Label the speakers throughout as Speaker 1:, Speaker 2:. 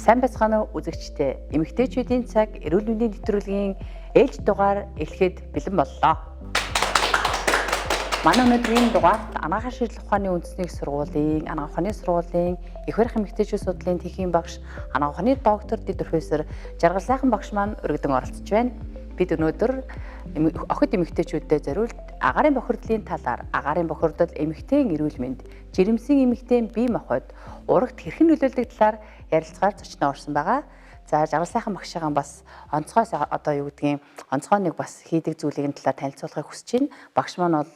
Speaker 1: Сайн байцгаана уу үзэгчдээ. Эмэгтэйчүүдийн цаг эрүүл мэндийн нэвтрүүлгийн ээлж дугаар эхлэхэд бэлэн боллоо. Манай өнөөдрийн дугаарт анагаах шийдлэх ухааны үндэсний сургуулийн, анагаах ухааны сургуулийн их барих эмэгтэйчүүд судлалын тэнхим багш, анагаах ухааны доктор, дэд профессор Жаргал сайхан багш маань өргөдөн оролцож байна. Бид өнөөдөр охид эмэгтэйчүүдэд зориулт агаарын бохирдлын талаар агаарын бохирдол эмэгтэйн эрүүл мэнд, жирэмсэн эмэгтэйн бие махбод урагт хэрхэн нөлөөлдөг талаар ярилцгаар зочноо орсон байгаа. За Жаргал сайхан багшаагаа бас онцгойс онцгой нэг бас хийдэг зүйлийн талаар танилцуулахыг хүсэж байна. Багш маань бол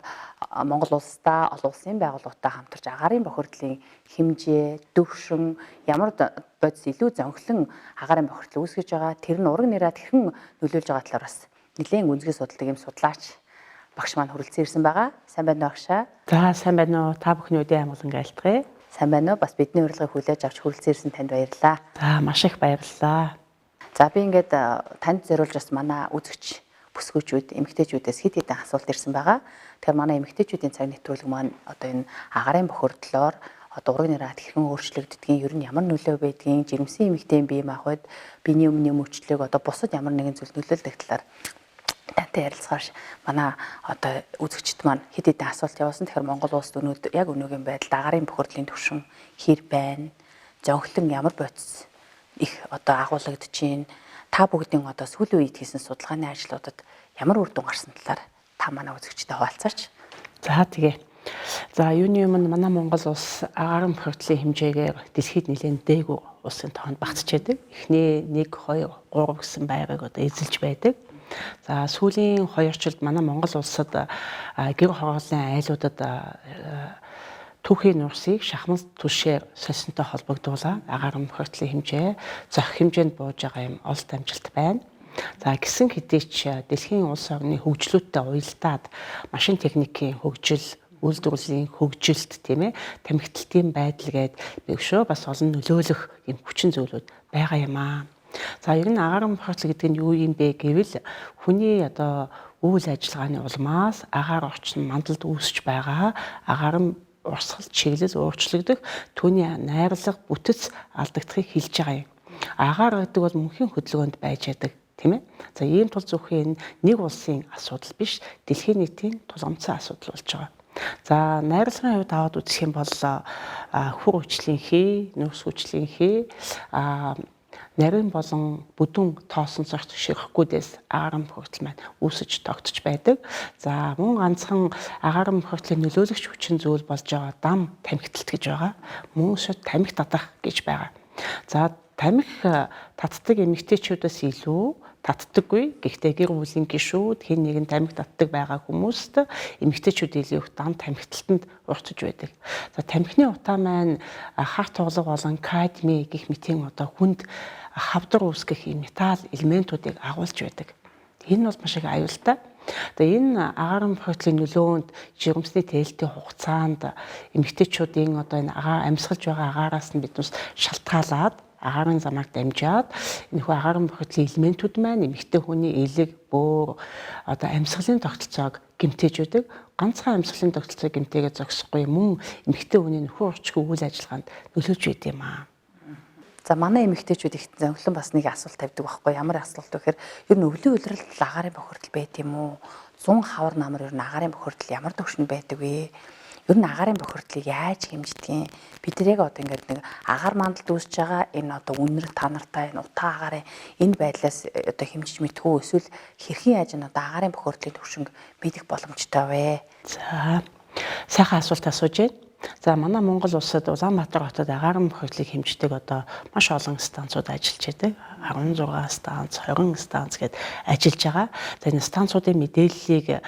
Speaker 1: Монгол улстай олон улсын байгууллагатай хамтарч агаарын бохирдлын хэмжээ, төвшин, ямар бодис илүү зөнхлөн агаарын бохирдол үүсгэж байгаа, тэр нь ураг нэраад хэрхэн нөлөөлж байгаа талаар бас нэлээд үнцгий судалдаг юм судлаач багш маань хүрэлцэн ирсэн байгаа. Сайн байна уу багшаа?
Speaker 2: За сайн байна уу? Та бүхний үдийн амгалан айлтгая.
Speaker 1: Сайн байна уу? Бас бидний урилгыг хүлээж авч хүрэлцэн ирсэн танд баярлалаа.
Speaker 2: За маш их баярлалаа.
Speaker 1: За би ингээд танд зориулж бас манай үзэгч бүсгүүчүүд, эмэгтэйчүүдээс хэд хэдэн асуулт ирсэн байгаа. Тэгэхээр манай эмэгтэйчүүдийн цаг нэвтрүүлэг маань одоо энэ агаарын бохирдлоор ураг нэраад хэрхэн өөрчлөгддгийг, ер нь ямар нөлөө байдгийг, жирэмсэн эмэгтэйн бие махбод биений өмнө мөчлөг бусад ямар нэгэн зүйл нөлөөлдөг талаар тантай ярилцгаар манай үзэгчд маань хэд хэдэн асуулт явуулсан. Тэгэхээр Монгол улсад өнөөдөр яг өнөөгийн байдалд агаарын бохирдлын түвшин хэр байна? Зөнхлөн ямар бодис их агуулгадж байна? Та бүгдийн сүүлийн үед хийсэн судалгааны ажлуудад ямар үр дүн гарсан талаар та манай үзэгчдэд хуваалцаач.
Speaker 2: За тэгээ. За юуны өмнө манай Монгол улс агаарын бохирдлын хэмжээгээр дэлхийд нэлээд дээгүүр улсын тоонд багтчихэдэг. Эхний 1, 2, 3 гэсэн байгааг эзэлж байдаг. За сүүлийн 2 жилд манай Монгол улсад гэр хорооллын айлуудад түүхийн нурсыг шахмал түлшээр сольсонтой холбогдуулаад агаарын бохирдлын хэмжээ зохих хэмжээнд бууж байгаа юм олд амжилт байна. За гисэн хэдий ч дэлхийн улс орны хөгжлөлтөд уялдаад машин техникийн хөгжил, үйлдвэрлэлийн хөгжилт тамхиталтын байдал гээд бэгшөө бас олон нөлөөлөх юм хүчин зүйлүүд байгаа юм аа. За ер нь агаарын бохирдол гэдэг нь юу юм бэ гэвэл хүний үйл ажиллагааны улмаас агаар орчин мандалд үүсэж байгаа агаарын урсгал чиглэл өөрчлөгдөх түүний найрлага бүтэц алдагдахыг хэлж байгаа юм. Агаар гэдэг бол мөнхийн хөдөлгөөнд байж яадаг тийм ээ. За ийм тул зөвхөн нэг улсын асуудал биш, дэлхийн нийтийн тулгамдсан асуудал болж байгаа. За найрлагын хувьд аваад үзэх юм бол хүр хүчлийнхээ, нөөц хүчлийнхээ нарийн болон бүдүүн тоосон цогт ширхгүйдээс агаарын бохирдол маань үүсэж тогтож байдаг. За мөн ганцхан агаарын бохирдлын нөлөөлөгч хүчин зүйл болж байгаа дам тамхиталт гэж байгаа. Мөн шууд тамхи татах гэж байгаа. За тамхи татдаг эмэгтэйчүүдээс илүү татдаггүй. Гэхдээ гэр бүлийн гишүүд хэн нэгэн тамхи татдаг байгаа хүмүүст эмэгтэйчүүд илүү их дам тамхиталтанд уртж байдаг. За тамхины утаа маань хар тоглог болон кадми гэх мэтийн хүнд хавдар үүсгэх металл элементүүдийг агуулж байдаг. Энэ бол маш их аюултай. Тэгээ энэ агаарын бохирдлын нөлөөнд жирэмсний тээлтийн хугацаанд эмэгтэйчүүдийн энэ амьсгалж байгаа агаараас нь биднээс шалтгаалаад агаарын замаар дамжаад энэхүү агаарын бохирдлын элементүүд маань эмэгтэй хүний элэг, бөөр амьсгалын тогтолцоог гэмтээж байдаг. Ганцхан амьсгалын тогтолцоог гэмтээгээ зогсохгүй мөн эмэгтэй хүний нөхөр орчгүй үйл ажиллагаанд нөлөөлж байд юм аа.
Speaker 1: За манай эмэгтэйчүүд их зөнхлөн бас нэг асуулт тавьдаг байхгүй ямар асуулт вэ гэхээр ер нь өвлийн улиралд агаарын бохирдол байт юм уу? 100 хавар намар ер нь агаарын бохирдол ямар төвшөнд байдаг вэ? Ер нь агаарын бохирдлыг яаж хэмждэг юм? Бид яг ингээд нэг агаар мандалд үүсэж байгаа энэ үнэр та нартай энэ утаа агаарын энэ байдлаас хэмжиж мэдхүү эсвэл хэрхэн яаж энэ агаарын бохирдлын төвшинг мэдэх боломжтой вэ?
Speaker 2: За сайхан асуулт асууж байна. За манай Монгол улсад Улаанбаатар хотод агаарын бохирдлыг хэмждэг маш олон станцууд ажиллаж байдаг. 16 станц, 20 станц гэдээ ажиллаж байгаа. За энэ станцуудын мэдээллийг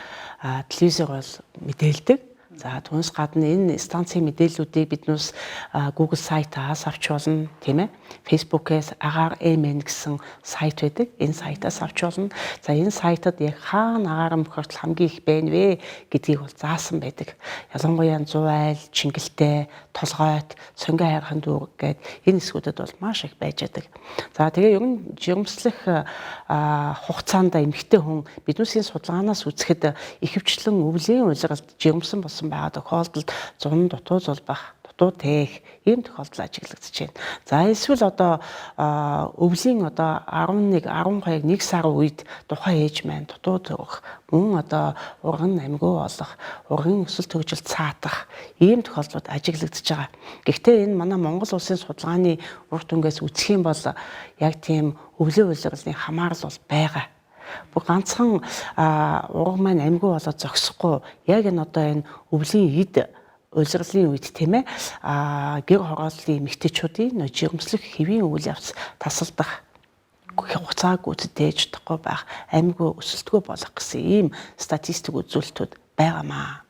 Speaker 2: телевизээр бол мэдээлдэг. За түүнээс гадна энэ станцын мэдээллүүдийг биднээс Google сайтаас авч болно, тийм ээ. Facebook-ээс агаар MN гэсэн сайт байдаг. Энэ сайтаас авч болно. За энэ сайтад яг хаана агаарын бохирдол хамгийн их байна вэ гэдгийг бол заасан байдаг. Ялангуяа Зуайл, Чингэлтэй, Толгойт, Цонгин хайрхан дүүрэг гээд энэ хэсгүүдэд бол маш их байж байдаг. За тэгээ ер нь жирэмслэх хугацаанд эмэгтэй хүн биднээс судалгаанаас үзэхэд ихэвчлэн өвлийн улиралд жирэмсэн болсон байгаа тохиолдолд зун дутуу зулбах дутуу тээх ийм тохиолдол ажиглагдаж байна. За эсвэл одоо өвлийн одоо 11 12 1 сар үед тухайн ээж маань дутуу төрөх, мөн одоо урган амьгүй болох, урган өсөлт хөгжилт цаатах ийм тохиолдлууд ажиглагдаж байгаа. Гэхдээ энэ манай Монгол улсын судалгааны үр дүнгээс үзэх юм бол яг тийм өвлийн улирлын хамаарал бол байгаа. Бүр ганцхан ураг маань амьгүй болоод зогсохгүй яг энэ одоо энэ өвлийн эд улирлын үед тийм ээ гэр хорооллын эмэгтэйчүүдийн жирэмслэх хэвийн үйл явц тасалдах хугацааг үздээж чадахгүй байх, амьгүй өсөлтгүй болох гэсэн ийм статистик үзүүлэлтүүд байгаамаа.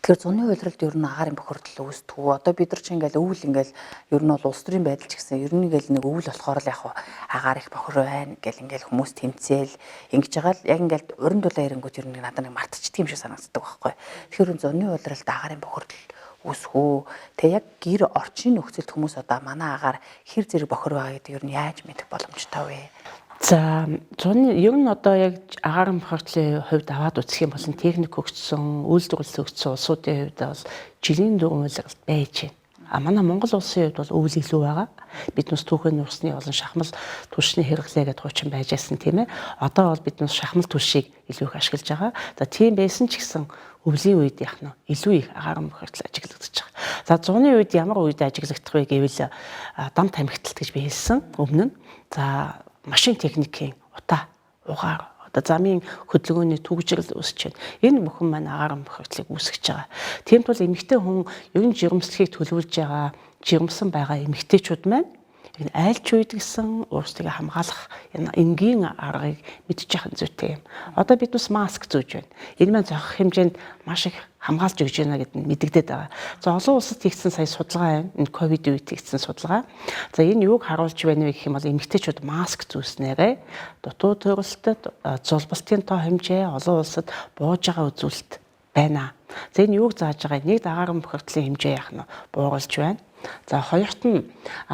Speaker 1: Тэгэхээр зуны улиралд ер нь агаарын бохирдол үүсдэггүй. Одоо бид нар ч ингээл өвөл ингээл ер нь бол улс төрийн байдал ч гэсэн ер нь ингээл нэг өвөл болохоор л яг агаар их бохир байна гэл ингээл хүмүүс тэмцээл ингэж байгаа л яг ингээл уран дулаан ирэнгүүт ер нь надад нэг мартчихдаг юм шиг санагддаг байхгүй. Тэгэхээр зуны улиралд агаарын бохирдол үүсгүү. Тэгээ яг гэр орчин нөхцөлд хүмүүс одоо манай агаар хэр зэрэг бохир байгаа гэдэг ер нь яаж мэдэх боломжтой вэ?
Speaker 2: За зуны ер нь одоо яг агаарын бохирдлын хувьд аваад үзэх юм бол техник хөгжсөн, үйлдвэрлэл хөгжсөн улсуудын хувьд бол жилийн дөрвөн улиралд байж байна. Манай Монгол улсын хувьд бол өвөл илүү байгаа. Биднээс түүхэн нурсны болон шахмал түлшний хэрэглээ гэдээ хуучин байж байсан тийм ээ. Одоо бол биднээс шахмал түлшийг илүү их ашиглаж байгаа. За тийм байсан ч гэсэн өвлийн үед яах нь илүү их агаарын бохирдол ажиглагдаж байгаа. За зуны үед ямар үед ажиглагдах вэ гэвэл дам тамхиталт гэж би хэлсэн өмнө нь. За машин техникийн утаа, угаар, одоо замын хөдөлгөөний түгжрэл үүсэж байна. Энэ бүхэн маань агаарын бохирдлыг үүсгэж байгаа. Тийм тул эмэгтэй хүн ер нь жирэмслэхийг төлөвлөж байгаа, жирэмсэн байгаа эмэгтэйчүүд маань энэ айлч үед гэсэн өөрсдөө хамгаалах энэ энгийн аргыг мэдчих нь зүйтэй юм. Одоо бид бас маск зүүж байна. Энэ маань зохих хэмжээнд маш их хамгаалж өгч байна гэдээ мэдэгдээд байгаа. За олон улсад хийгдсэн сая судалгаа байна. Энэ ковид үед хийгдсэн судалгаа. За энэ юуг харуулж байна вэ гэх юм бол эмэгтэйчүүд маск зүүснээрээ дутуу төрөлтөд зулбалтын тоо хэмжээ олон улсад бууж байгаа үзүүлэлт байна. За энэ юуг зааж байгаа? Нэг агаарын бохирдлын хэмжээ яах нь бууруулж байна. За хоёрт нь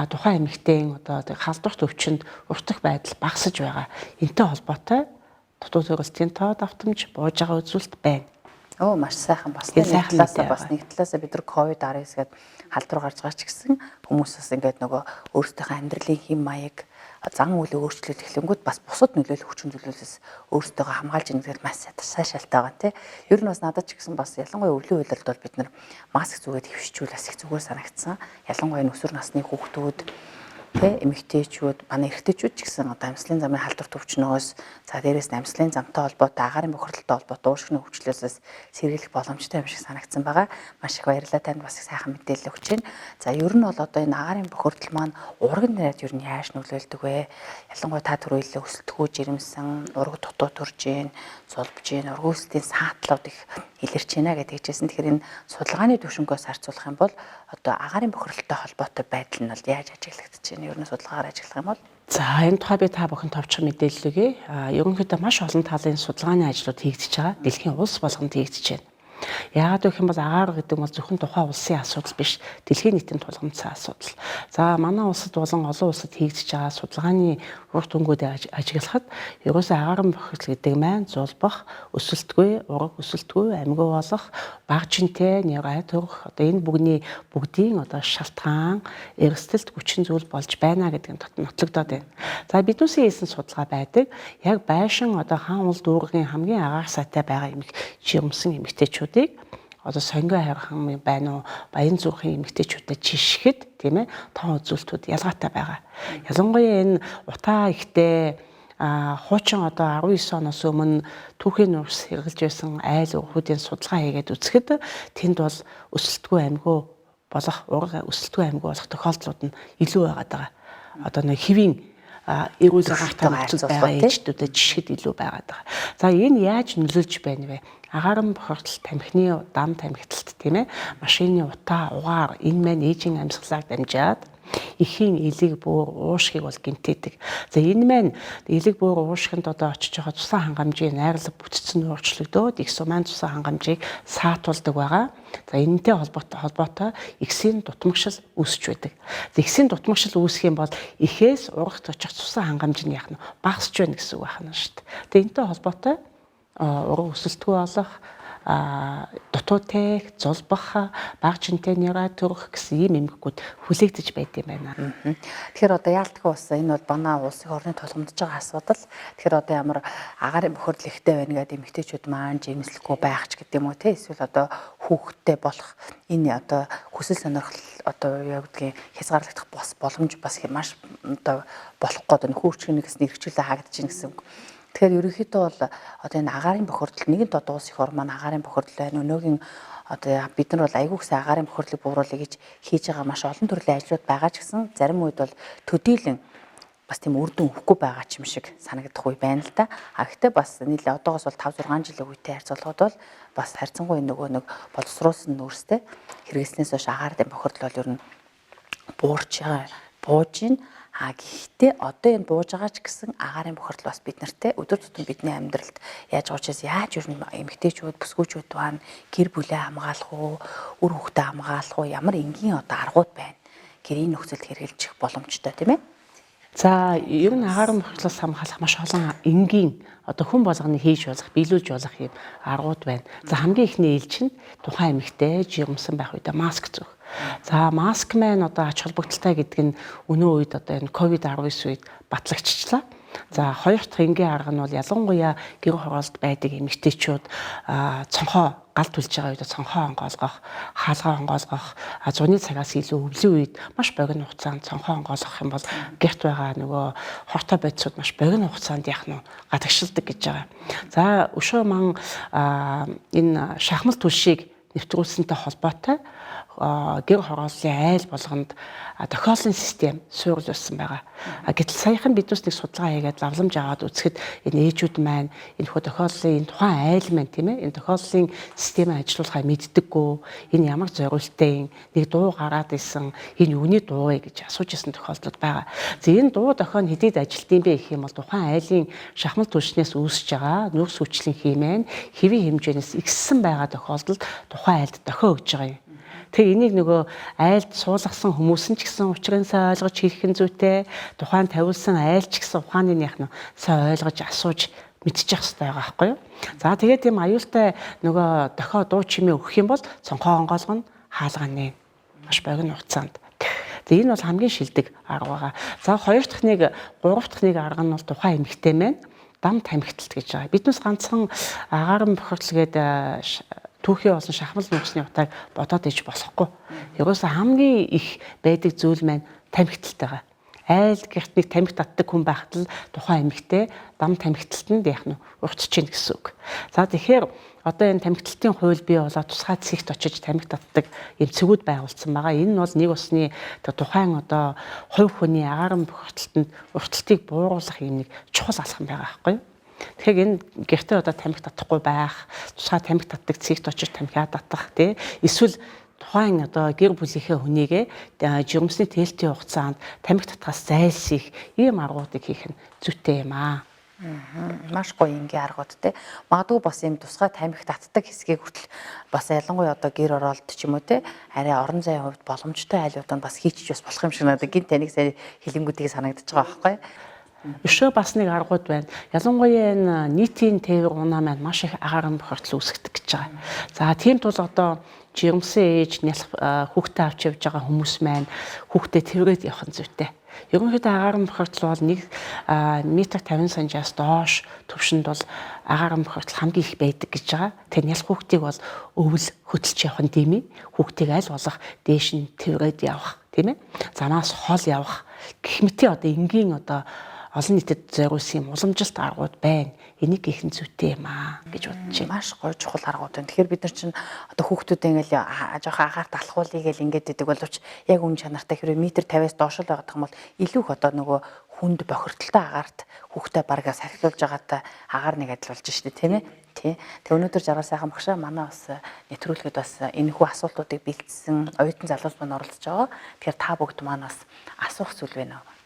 Speaker 2: тухайн эмэгтэйн одоо халдварт өвчнөд уртах байдал багасж байгаа. Энтэй холбоотой дутуу төрөлтийн тоо давтамж бууж байгаа үзүүлэлт байна.
Speaker 1: Маш сайхан бас нэг талаасаа бид нар COVID-19 гээд халдвар гарч байгаа ч гэсэн хүмүүс бас ингээд нөгөө өөрсдийнхөө амьдралын хэм маяг зан үйлийг өөрчлөлт эхлэнгүүт бас бусад нөлөөлөх хүчин зүйлээс өөрсдөө хамгаалж ингэдэг маш сайн шалтгаан байгаа тийм. Ер нь бас надад ч гэсэн бас ялангуяа өвлийн үйлрэлд бол бид нар маск зүгээд хөвшчүүл бас их зүгээр санагдсан. Ялангуяа өсвөр насны хүүхдүүд тэ эмэгтэйчүүд, манай эрэгтэйчүүд ч гэсэн одоо амьслын замын халдварт өвчнөөс за дээрээс нь амьслын замтай холбоотой агаарын бохирдолтой холбоотой уушгины хөвчлөөс сэргийлэх боломжтой юм шиг санагдсан байгаа. Маш их баярлалаа, танд бас их сайхан мэдээлэл өгч байна. За ер нь бол одоо энэ агаарын бохирдол маань урган нараад ер нь яаж нөлөөлдөг вэ? Ялангуяа та түрүү хэллээ өсөлтгүй жирэмсэн, ураг дутуу төрж гин, зулбж гин, урган өсөлтийн саатлууд их илэрч байна гэдэг хэлжсэн. Тэгэхээр энэ судалгааны төвшнгөөс харьцуулах юм бол одоо агаарын бохирдолтой холбоотой байдал нь бол яаж ажиглагдаж байна? Ер нь судалгаагаар ажиллах юм бол
Speaker 2: за энэ тухай би та бүхэн товчхон мэдээлэл өгье. Ерөнхийдөө маш олон талын судалгааны ажлууд хийгдэж байгаа. Дэлхийн улс болгонд хийгдэж байна. Яагаад гэх юм бол агаар гэдэг нь бол зөвхөн тухайн улсын асуудал биш, дэлхийн нийтийн тулгамдсан асуудал. За манай улсад болон олон улсад хийгдэж байгаа судалгааны үр дүнгуудыг ажиглахад ерөөсөө агаарын бохирдол гэдэг маань зулбах, өсөлтгүй, ураг өсөлтгүй, амьгүй болох, бага жинтэй, нярай төрөх одоо энэ бүгдийн одоо шалтгаан, эрсдэлт хүчин зүйл болж байна гэдэг нь нотлогдоод байна. За биднээсээ хийсэн судалгаа байдаг. Яг байшин одоо хаан улс дүүргийн хамгийн агаар сайтай байгаа жирэмсэн эмэгтэйчүүд одоо сонгой хайрхан байна уу, баян зүрхийн эмэгтэйчүүдэд жишгэд тийм ээ тоон үзүүлэлтүүд ялгаатай байгаа. Ялангуяа энэ утаа ихтэй хуучин одоо 19 оноос өмнө түүхийн нурс хэрэгжилж байсан айл ургуудын судалгаа хийгээд үзэхэд тэнд бол өсөлтгүй амьгүй болох, ураг өсөлтгүй амьгүй болох тохиолдлууд нь илүү байгаад байгаа. Одоо нэг хэвийн эрүүл агаартай нөхцөл байгаа ээжтүүдэд жишгэд илүү байгаад байгаа. За энэ яаж нөлөөлж байна вэ? Агаарын бохирдол тамхины дам тамхиталт тийм ээ, машины утаа, угаар энэ маань ээжийн амьсгалаар дамжаад эхийн элэг буур уушгийг бол гэмтээдэг. За энэ маань элэг буур уушгинд одоо очиж байгаа цусан хангамжийн найрлаг бүтцэн өөрчлөгдөөд их сумын цусан хангамжийг саатуулдаг байгаа. За энэтэй холбоотой ихсийн дутмагшил үүсч байдаг. За ихсийн дутмагшил үүсэх юм бол ихээс урагт очих цусан хангамж нь яах нь багасч байна гэсэн үг байна шүү дээ. Тэгээ энэтэй холбоотой ураг өсөлтгүй болох, дутуу тех, зулбах, бага жинтэй нейрон төрөх гэсэн ийм эмгэгүүд хүлээгдэж байд юм байна.
Speaker 1: Тэгэхээр одоо яалтгүй бас энэ бол манай улсын орны тулгамдж байгаа асуудал. Тэгэхээр одоо ямар агаарын бохирдол ихтэй байна гэдэг эмэгтэйчүүд маань жимслэхгүй байх ч гэдэг юм уу те, эсвэл одоо хүүхэдтэй болох энэ одоо хүсэл сонирхол одоо яг гэдгийг хязгаарлагдах боломж бас маш одоо болох гэдэг нөхөрчгнээс нэрхчлээ хаагдаж байна гэсэн. Тэгэхээр ерөнхийдөө бол одоо энэ агаарын бохирдол нэгэн дод улс их ор маань агаарын бохирдол байна. Өнөөгийн одоо бид нар бол айгүй гэсэн агаарын бохирдлыг бууруулъя гэж хийж байгаа маш олон төрлийн ажлууд байгаа ч гэсэн зарим үед бол төдийлөн бас тийм үр дүн өгөхгүй байгаа ч юм шиг санагдах үе байна л да. Гэхдээ бас нийлээ одоогоос бол 5-6 жилийн үетэй харьцуулахад бол бас харьцангуй нөгөө нэг боловсруулсан нүүрстэй хэрэгслэнээс хойш агаарын бохирдол бол ер нь бууж байна. Гэхдээ одоо энэ бууж байгаа ч гэсэн агаарын бохирдол бас бид нартэй өдөр тутам бидний амьдралд яаж уучаас яаж ер нь эмэгтэйчүүд бүсгүйчүүд байна гэр бүлээ хамгаалах уу, үр хүүхдээ хамгаалах уу, ямар энгийн одоо аргууд байна. Гэрийн нөхцөлд хэрэгжилчих боломжтой тийм ээ.
Speaker 2: За ер нь агаарын бохирдлоос хамгаалах маш олон энгийн одоо хүн болгоны хийж болох, биелүүлж болох юм аргууд байна. За хамгийн ихний ээлж нь тухайн эмэгтэй жирэмсэн байх үедээ маск зүүх. За маск маань одоо ач холбогдолтой гэдэг нь өнөө үед одоо энэ COVID-19 үед батлагдчихлаа. За хоёр дахь энгийн арга нь бол ялангуяа гэр хороолт байдаг эмэгтэйчүүд цонхоо гал түлж байгаа үед цонхоо онгоолгох, хаалгаа онгоолгох, зуны цагаас илүү өвлийн үед маш богино хугацаанд цонхоо онгоолгох юм бол гэрт байгаа нөгөө хортой бодисууд маш богино хугацаанд яах нь гадагшилдаг гэж байгаа. За өшөө ман энэ шахмал түлшийг нэвтрүүлсэнтэй холбоотой гэр хорооллын айл болгонд тохиоллын систем суурилсан байгаа. Гэтэл саяхан биднээс нэг судалгаа хийгээд лавламж аваад үзэхэд энэ ээжүүд маань энэ хөө тохиоллын энэ тухайн айл маань тийм ээ энэ тохиоллын системээ ажилуулахаа мэддэггүй, энэ ямар зориултын нэг дуу гараад исэн энэ юуны дуу вэ гэж асууж исэн тохиолдол байгаа. За энэ дуу дохио нь хэдийд ажилтсан бэ гэх юм бол тухайн айлын шахмал түлшнээс үүсэж байгаа нөөц хүчлийн хэмээн хэвийн хэмжээнээс ихссэн байгаа тохиолдолд тухайн айлд дохио өгж байгаа юм. Тэгээ энийг нөгөө айлд суулгасан хүмүүс нь ч гэсэн учрынсаа ойлгож хийх нь зүйтэй, тухайн тавиулсан айлч гэсэн ухааны яах нь сайн ойлгож асууж мэдчих хэрэгтэй байгаа байхгүй юу. За тэгээд тийм аюултай нөгөө дохио дуу чимээ өгөх юм бол цонхоо онгоолгоно, хаалганы маш богино хугацаанд. Тэгээ энэ бол хамгийн шилдэг арга байгаа. За хоёр дахь нэг, гурав дахь нэг арга нь бол тухайн эмэгтэй маань дам тамхиталт гэж байгаа. Биднээс ганцхан агаарын бохирдол гэдэг түүхий болсон шахмал нууцны утааг бодоод иж болохгүй. Ерөөсө хамгийн их байдаг зүйл маань тамхиталтайгаа. Айл гэрт нэг тамхи татдаг хүн байхад л тухайн эмэгтэй дам тамхиталтанд яах нь уртж чинь гэсэн үг. За тэгэхээр одоо энэ тамхиталтын хууль бий болоод тусгай цэгт очиж тамхи татдаг юм цэгүүд байгуулсан байгаа. Энэ нь бол нэг усны тухайн одоо хувь хүний агаарын бохирдолтод урталтыг бууруулах юм нэг чухал алхам байгаа байхгүй юу? Тэгэхээр энэ гэртээ одоо тамхи татахгүй байх, тусгай тамхи татдаг цэгт очиж тамхиа татах тий эсвэл тухайн одоо гэр бүлийнхээ хүнийгээ жирэмсний тээлтийн хугацаанд тамхи татгаас зайлсхийх ийм аргуудыг хийх нь зүйтэй юм аа.
Speaker 1: Маш гоё энгийн аргууд те. Магадгүй бас ийм тусгай тамхи татдаг хэсгийг хүртэл бас ялангуяа одоо гэр оролт ч юм уу те арай орон зайын хувьд боломжтой айлууданд бас хийчих бас болох юм шиг надад гин таныг сайн хэлэнгүүдийг санагдаж байгаа байхгүй.
Speaker 2: Өшөө бас нэг аргууд байна. Ялангуяа энэ нийтийн тээвэр унаа маань маш их агаарын бохирдол үүсгдэг гэж байгаа. За тийм тул одоо жирэмсэн ээж хүүхдээ авч явж байгаа хүмүүс маань хүүхдээ тэргээд явах нь зүйтэй. Ерөнхийдөө агаарын бохирдол бол 1 метр 50 сантиас доош төвшөнд бол агаарын бохирдол хамгийн их байдаг гэж байгаа. Тэгэхээр нялх хүүхдийг бол өвөл хөдөлж явах нь димий. Хүүхдийг аль болох дээш нь тэргээд явах, тийм ээ. Замаас хол явах гэх мэт одоо энгийн одоо олон нийтэд зориулсан уламжилт аргууд байна. Энийг их нь зүйтэй юм аа гэж бодож байна.
Speaker 1: Маш гоё чухал аргууд байна. Тэгэхээр бид нар чинь одоо хүүхдүүдээ ингээл жоохон агаарт алхуулъя гэл ингээд идэг боловч яг үн чанартай хэрэг метр 50-аас доош л байгаа юм бол илүү их одоо нөгөө хүнд бохирдолтой агаарт хүүхдээ баргаас сахилуулж байгаатай агаар нэг адил болж штэ тийм ээ. Тий. Тэг өнөөдөр жаргал сайхан багшаа манай бас нэвтрүүлгээд бас энэ хүү асуултуудыг бэлдсэн оюутан залуус маань оролцож байгаа. Тэгэхээр та бүгд маань бас асуух зүйл байна уу?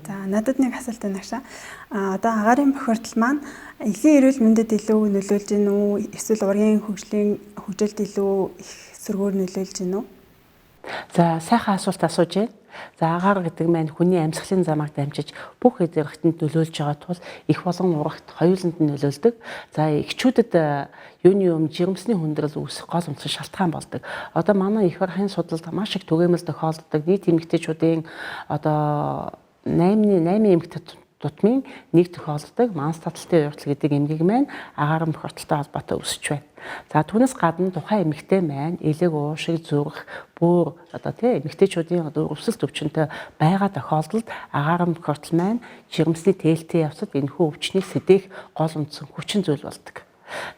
Speaker 3: За надад нэг асуулт байна агшаа. Одоо агаарын бохирдол маань эхийн эрүүл мэндэд илүү нөлөөлж гин үү? Эсвэл ургийн хөгжилд илүү их сөргөөр нөлөөлж гин үү?
Speaker 2: За сайхан асуулт асууж байна. За агаар гэдэг маань хүний амьсгалын замаар дамжиж бүх эд эрхтэнд нөлөөлж байгаа тул их болон урагт хоёуланд нь нөлөөлдөг. За эхчүүдэд юуны жирэмсний хүндрэл үүсэх гол үндсэн шалтгаан болдог. Одоо манай их орхийн судалд маш их түгээмэл тохиолддог. Нийт эмэгтэйчүүдийн одоо 8 эмэгтэй тутмын нэг тохиолддог манс таталтын ууртал гэдэг эмгэг маань агаар бохирдолтой холбоотой үүсэж байна. За түүнээс гадна тухайн эмэгтэй маань элэг уушиг зүрх бүр одоо тийм эмэгтэйчүүдийн одоо өвсөлт өвчнөд байгаа тохиолдолд агаар бохирдол маань жирэмсний тээлтэй явцад энэхүү өвчнийг сэдээх гол үндсэн хүчин зүйл болдог.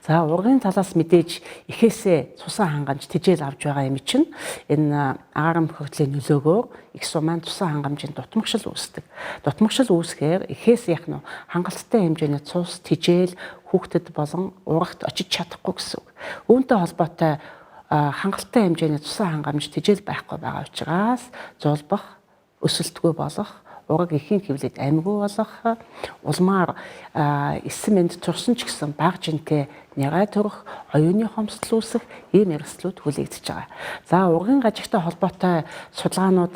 Speaker 2: За ургын талаас мэдээж ихээсээ цусан хангамж тэжээл авч байгаа юм чинь энэ агаар бохирдлын нөлөөгөөр их сум маань цусан хангамжийн дутмагшил үүсдэг. Дутмагшил үүсгээр ихээс яг нь хангалттай хэмжээний цус тэжээл хүүхдэд болон урагт очиж чадахгүй гэсэн үг. Үүнтэй холбоотой хангалттай хэмжээний цусан хангамж тэжээл байхгүй байгаа учраас зулбах, өсөлтгүй болох, ураг ихийн хөвлөд амьгүй болох, улмаар эссэн мэнд турсан ч гэсэн бага жинтэй нярай төрөх, оюуны хомсдол үүсэх ийм эрсдлүүд хүлээгдэж байгаа. За ургын гажигтай холбоотой судалгаанууд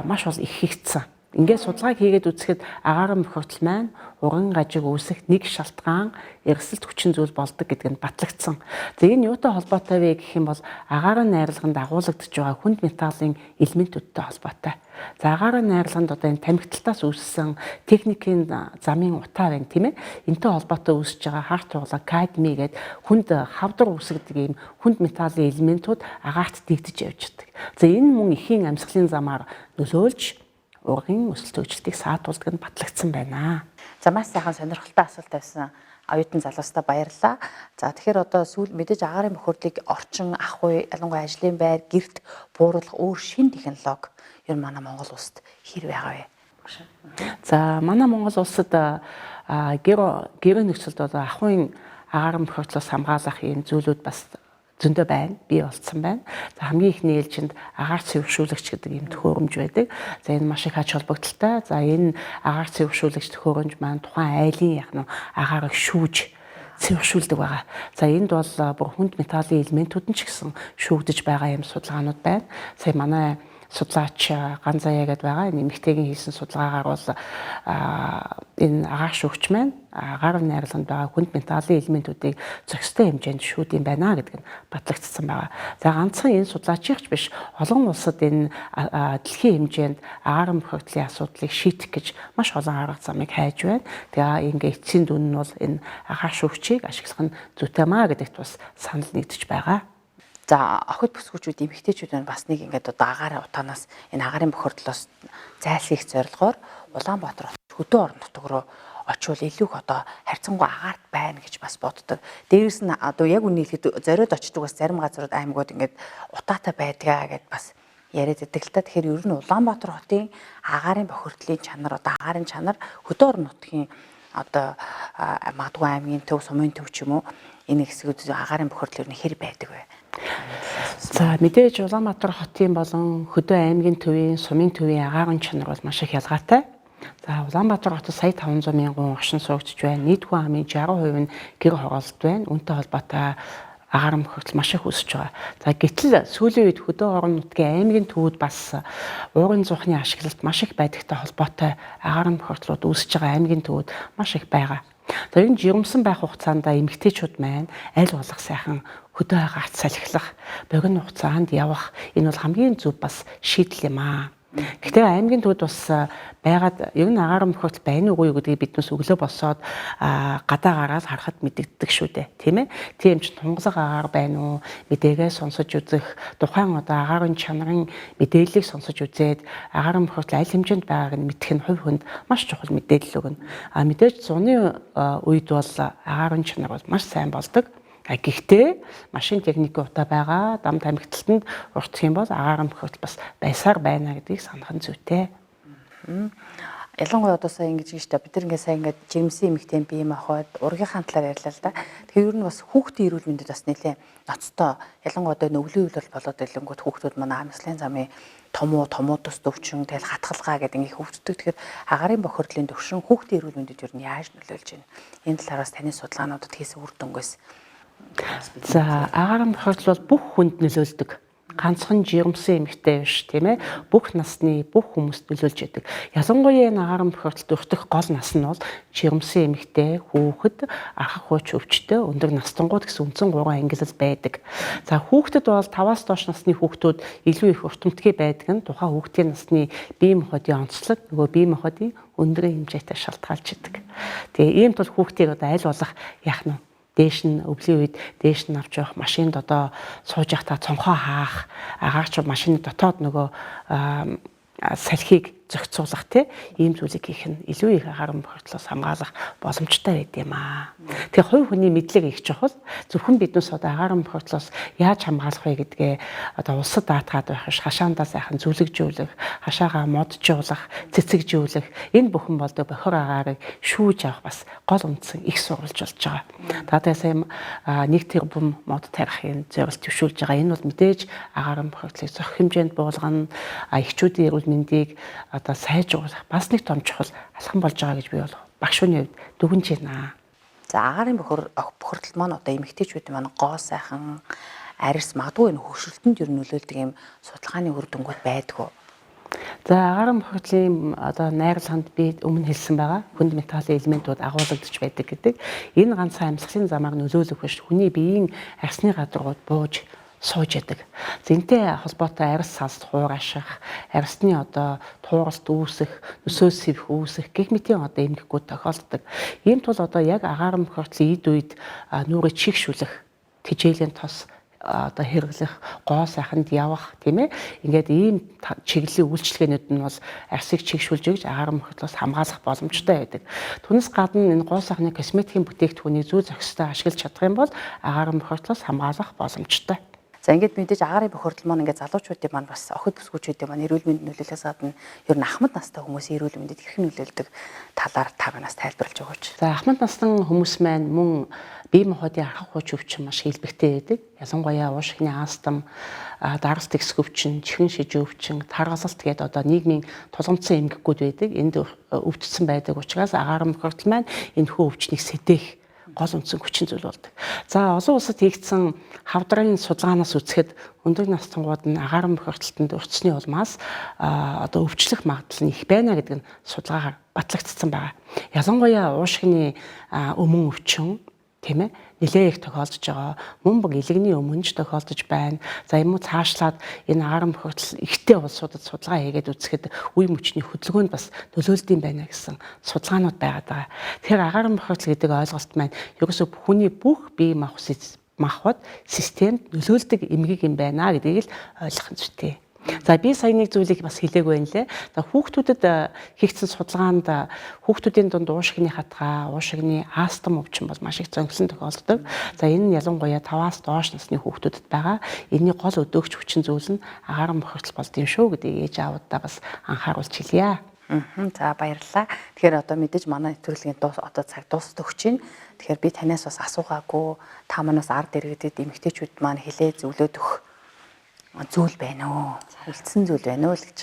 Speaker 2: маш бол их хийгдсэн. Ингээд судалгааг хийгээд үзэхэд агаар бохирдол маань урган гажиг үүсэх нэг шалтгаан эрсэлт хүчин зүйл болдог гэдг нь батлагдсан. За энэ юутай холбоотой вэ гэх юм бол агаарын найрлаганд агуулгадж байгаа хүнд металлын элементүүдтэй холбоотой. За агаарын найрлаганд одоо энэ тамхиталтаас үүссэн техникийн замын утаа байна тийм ээ. Энтэй холбоотой үүсэж байгаа харт туглаа кадми гэдэг хүнд хавдар үүсгдэг ийм хүнд металлын элементүүд агаарт дэгдэж явж байдаг. За энэ мөн эхийн амьсгалын замаар нөлөөлж ургын өсөлт хөгжилтийг саатуулдаг нь батлагдсан байна.
Speaker 1: За маш сайхан сонирхолтой асуулт тавьсан оюутан залуустаа баярлалаа. За тэгэхээр одоо сүүл мэдээж агаарын бохирдлыг орчин ах уй ялангуяа ажлын байр гэрт бууруулах өөр шин технологи ер нь манай Монгол улсад хэр байгаа вэ?
Speaker 2: За манай Монгол улсад гэрээ нөхцөлд одоо ах уйн агаарын бохирдлоос хамгаалах ийм зүйлүүд бас зөндөө байна, бий болцсон байна. За хамгийн ихний ээлжинд агаар цэвэршүүлэгч гэдэг ийм төхөөрөмж байдаг. За энэ маш их ач холбогдолтой. За энэ агаар цэвэршүүлэгч төхөөрөмж маань тухайн айлын яг нь агаарыг шүүж цэвэршүүлдэг байгаа. За энд бол бүр хүнд металлын элементүүд нь ч гэсэн шүүгдэж байгаа юм судалгаанууд байна. Сая манай судлаач Ганзаяа гэдэг байгаа. Энэ эмэгтэйгийн хийсэн судалгаагаар бол энэ агаар шүүгч маань агаар найрлаганд байгаа хүнд металлын элементүүдийг зохистой хэмжээнд шүүдэм байна гэдэг нь батлагдсан байгаа. За ганцхан энэ судлаачийнч биш олон улсад энэ дэлхийн хэмжээнд агаар бохирдлын асуудлыг шийдэх гэж маш олон арга замыг хайж байна. Тэгээ ингээ эцсийн дүн нь бол энэ агаар шүүгчийг ашиглах нь зүйтэй маа гэдэгт бас санал нэгдэж байгаа.
Speaker 1: За охид бүсгүүчүүд эмэгтэйчүүд нь бас нэг ингээд одоо агаарын утаанаас энэ агаарын бохирдлоос зайлсхийх зорилгоор Улаанбаатар хот хөдөө орон нутаг руу очивол илүү их одоо харьцангуй агаарт байна гэж бас боддог. Дээрээс нь одоо яг үнийг хэлэхэд зориод очдог бас зарим газрууд аймагуд ингээд утаатай байдгаа гэд бас яриад байдаг л та. Тэгэхээр ер нь Улаанбаатар хотын агаарын бохирдлын чанар одоо агаарын чанар хөдөө орон нутгийн одоо Мадгүй аймгийн төв, Сумын төв ч юм уу энэ хэсгүүд агаарын бохирдол ер нь хэр байдаг вэ?
Speaker 2: За мэдээж Улаанбаатар хотын болон Хөдөө аймгийн төвийн, Сумын төвийн агаарын чанар бол маш их ялгаатай. За Улаанбаатар хотод сая 500 мянган оршин суугч байна. Нийт хүн амын 60% нь гэр хороолт байна. Үүнтэй холбоотой агаарын бохирдол маш их өсөж байгаа. За гэтэл сүүлийн үед Хөдөө орон нутгийн аймгийн төвүүд бас уурын зуухны ашиглалт маш их байдагтай холбоотой агаарын бохирдлууд үүсэж байгаа аймгийн төвүүд маш их байгаа. За энэ жирэмсэн байх хугацаанд эмэгтэйчүүд маань аль болох сайхан хөдөө агаарт салхилах, богино хугацаанд явах энэ бол хамгийн зөв бас шийдэл юм аа. Гэхдээ аймгийн төвд бас байгаад ер нь агаарын бохирдол байна уугүй гэдгийг биднээс өглөө босоод гадаа гараад харахад мэдэгддэг шүү дээ. Тийм ээ. Тийм ч тунгалаг агаар байна уу? Мэдээгээ сонсож үзэх, тухайн одоо агаарын чанарын мэдээллийг сонсож үзээд агаарын бохирдол аль хэмжээнд байгааг нь мэдэх нь хувь хүнд маш чухал мэдээлэл өгнө. Мэдээж зуны үед бол агаарын чанар бол маш сайн болдог. Гэхдээ машин техникийн утаа байгаа дам тамхиталтанд уртх юм бол агаарын бохирдол бас байсаар байна гэдгийг санах нь зүйтэй.
Speaker 1: Ялангуяа одоо сая ингэж гэж та бид нар ингээ сая ингээ жимсэн эмэгтэй бие махбод ургийнхаа талаар ярьлаа л да. Тэгэхээр ер нь бас хүүхдийн эрүүл мэндэд бас нэлээ ноцтой. Ялангуяа одоо өвлийн үйл болоод илэнгүүд хүүхдүүд манай амьсгалын замын томуудас төвчин тэгэл хатгалгаа гэдэг ингээ хөвгддөг. Тэгэхээр агаарын бохирдлын төвшин хүүхдийн эрүүл мэндэд ер нь яаж нөлөөлж байна? Энэ талаараас таны судалгаануудад хийсэн үр дүнгээс.
Speaker 2: За агаарын бохирдол бол бүх хүнд нөлөөлдөг. ганцхан жирэмсэн эмэгтэй биш тийм ээ. Бүх насны бүх хүмүүст нөлөөлж яадаг. Ялангуяа энэ агаар бохирдолд өртөх гол нас нь бол жирэмсэн эмэгтэй, хүүхэд, архаг хууч өвчтөй, өндөр настангууд гэсэн үндсэн 3 ангилал байдаг. За хүүхдэд бол 5-аас доош насны хүүхдүүд илүү их уртамтгий байдаг нь тухайн хүүхдийн насны бие махбодын онцлог нөгөө бие махбодын өндөр хэмжээтэй шалтгаалж идэг. Тэгээ ийм тул хүүхдийг одоо аль болох яах нь дээш нь өвлийн үед дээш нь авч явах машинд одоо сууж явахдаа цонхоо хаах агаарч машины дотоод нөгөө салхийг зохицуулах ийм зүйлийг хийх нь илүү их агаар бохирдлоос хамгаалах боломжтой байд юм аа. Тэгээ хувь хүний мэдлэг их чухал. Зөвхөн биднээс одоо агаар бохирдлоос яаж хамгаалах вэ гэдгээ одоо улсад даатгаад байх ш хашаандаа сайхан зүлэгжүүлэх, хашаагаа моджуулах, цэцэгжүүлэх энэ бүхэн болдог бохир агаарыг шүүж авах бас гол үндсэн их сурвалж болж байгаа. Таадаа сайн 1 тэрбум мод тарихын зорилт төвшүүлж байгаа. Энэ бол мэдээж агаар бохирдлыг зохих хэмжээнд буулгана, эхчүүдийн эрүүл мэндийг одоо сайжруулах бас нэг том чухал алхам болж байгаа гэж би бол багш хүний хувьд дүгнэж байна.
Speaker 1: За агаарын бохирдол маань одоо эмэгтэйчүүдийн маань гоо сайхан арьс магадгүй энэ хөвшөлтөнд ер нь нөлөөлдөг юм судалгааны үр дүнгууд байдгүй.
Speaker 2: За агаарын бохирдлын одоо найрлаганд би өмнө хэлсэн байгаа фундаментал элементүүд агуулгадж байдаг гэдэг. Энэ ганцхан амьсгалын замаар нөлөөлөх биш хүний биеийн арьсны гадаргууд бууж сууж яадаг. Зэнтэй холбоотой арьс салс хуураших, арьсны одоо тууралт үүсэх, нөсөөс сэвх үүсэх гэх мэтийн одоо эмгэгүүд тохиолддог. Ийм тул одоо яг агаар бохирдлын эд үед нүрээ чигшүүлэх, тэжээлийн тос одоо хэрэглэх, гоо сайханд явах тийм ээ. Ингээд ийм чиглэлийн үйлчлэгээнүүд нь бол арьсыг чигшүүлж өгч агаар бохирдлоос хамгаалах боломжтой байдаг. Түүнээс гадна энэ гоо сайхны косметикийн бүтээгдэхүүнийг зүй зохистой ашиглаж чадах юм бол агаар бохирдлоос хамгаалах боломжтой.
Speaker 1: За ингээд мэдээж агаарын бохирдол маань ингээд залуучуудын маань бас охид бүсгүүчүүдийн маань эрүүл мэнд нөлөөлөхөөс гадна ер нь ахмад настай хүмүүсийн эрүүл мэндэд хэрхэн нөлөөлдөг талаар та манаас тайлбарлаж өгөөч.
Speaker 2: За ахмад насны хүмүүс маань мөн бие махбодын архаг хууч өвчин маш илбэгтэй байдаг. Ялангуяа уушигны астам, даралт экс өвчин, чихэн шижүү өвчин, таргалалт гэдэг одоо нийгмийн тулгамдсан эмгэгүүд байдаг. Энд өвдсөн байдаг учраас агаар бохирдол маань энэхүү өвчнийг сэтээх гол үндсэн хүчин зүйл болдог. За олон улсад хийгдсэн хавдрын судалгаанаас үзэхэд өндөр настангууд нь агаар бохирдолтод өртсөний улмаас одоо өвчлөх магадлал нь их байна гэдэг нь судалгаагаар батлагдсан байна. Ялангуяа уушигны өмнө өвчин тийм ээ нэлээ их тохиолдож байгаа. Мөн баг илэгний өмнө ч тохиолдож байна. За юм уу цаашлаад энэ агаар бохирдол ихтэй улсуудад судалгаа хийгээд үзэхэд үе мөчний хөдөлгөөнд бас нөлөөлдөм байна гэсэн судалгаанууд байгаад байгаа. Тэгэхээр агаар бохирдол гэдэг ойлголт маань ерөөсөө хүний бүх бие махбод системд нөлөөлдөг эмгэг юм байна гэдгийг л ойлгох нь зүйтэй. За би сая нэг зүйлийг бас хэлээгүй байна лээ. За хүүхдүүдэд хийгдсэн судалгаанд хүүхдүүдийн дунд уушигны хатгаа, уушигны астам өвчин бол маш их зөнгөлсөн тохиолддог. За энэ нь ялангуяа 5-аас доош насны хүүхдүүдэд байгаа. Энэний гол өдөөгч хүчин зүйл нь агаар бохирдол болд юм шүү гэдгийг ээж аавуудаа бас анхааруулж хэлье.
Speaker 1: За баярлалаа. Тэгэхээр одоо мэдээж манай нэвтрүүлгийн одоо цаг дуусах өгч байна. Тэгэхээр би танаас бас асуугаагүй та манаас ард иргэдэд эмэгтэйчүүд маань хэлээ зөвлөөд өгөх зүйл байна уу? Үлдсэн зүйл байна уу л гэж.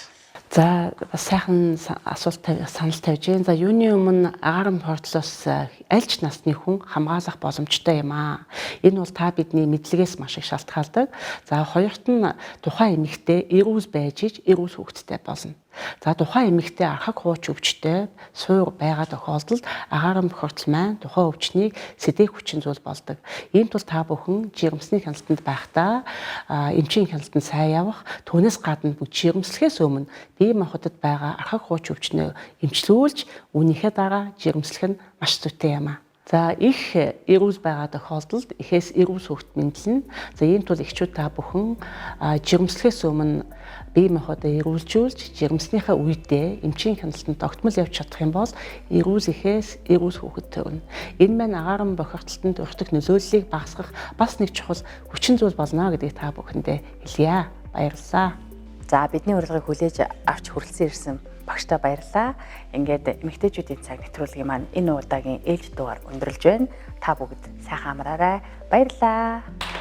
Speaker 2: За бас сайхан асуулт санал тавьж байна. За юуны өмнө агаар бохирдлоос аль ч насны хүн хамгаалах боломжтой юм аа. Энэ бол та бидний мэдлэгээс маш их шалтгаалдаг. За хоёрт нь тухайн эмэгтэй эрүүл байж иж эрүүл хүүхэдтэй болно. За тухайн эмэгтэй архаг хууч өвчтэй суур байгаа тохиолдолд агаар бохирдол маань тухайн өвчнийг сэдээх хүчин зүйл болдог. Ийм тул та бүхэн жирэмсний хяналтанд байхдаа эмчийн хяналтанд сайн явах, түүнээс гадна бүх жирэмслэхээс өмнө бие махбодод байгаа архаг хууч өвчнөө эмчлүүлж үүнийхээ дараа жирэмслэх нь маш зүйтэй юм аа. За их эрүүл байгаа тохиолдолд эхээс эрүүл хүүхэд мэдлэн. За ийм тул эхчүүд та бүхэн жирэмслэхээс өмнө бие махбодоо эрүүлжүүлж жирэмснийхээ үедээ эмчийн хяналтанд тогтмол явж чадах юм бол эрүүл эхээс эрүүл хүүхэд төрнө. Энэ маань агаар бохирдолтод өртөх нөлөөллийг багасгах бас нэг чухал хүчин зүйл болно гэдгийг та бүхэндээ хэлье. Баярлалаа.
Speaker 1: За бидний урилгыг хүлээж авч хүрэлцэн ирсэн багштай баярлалаа. Ингээд эмэгтэйчүүдийн цаг нэвтрүүлгийн маань энэ удаагийн ээлж дугаар өндөрлж байна. Та бүгд сайхан амраарай. Баярлалаа.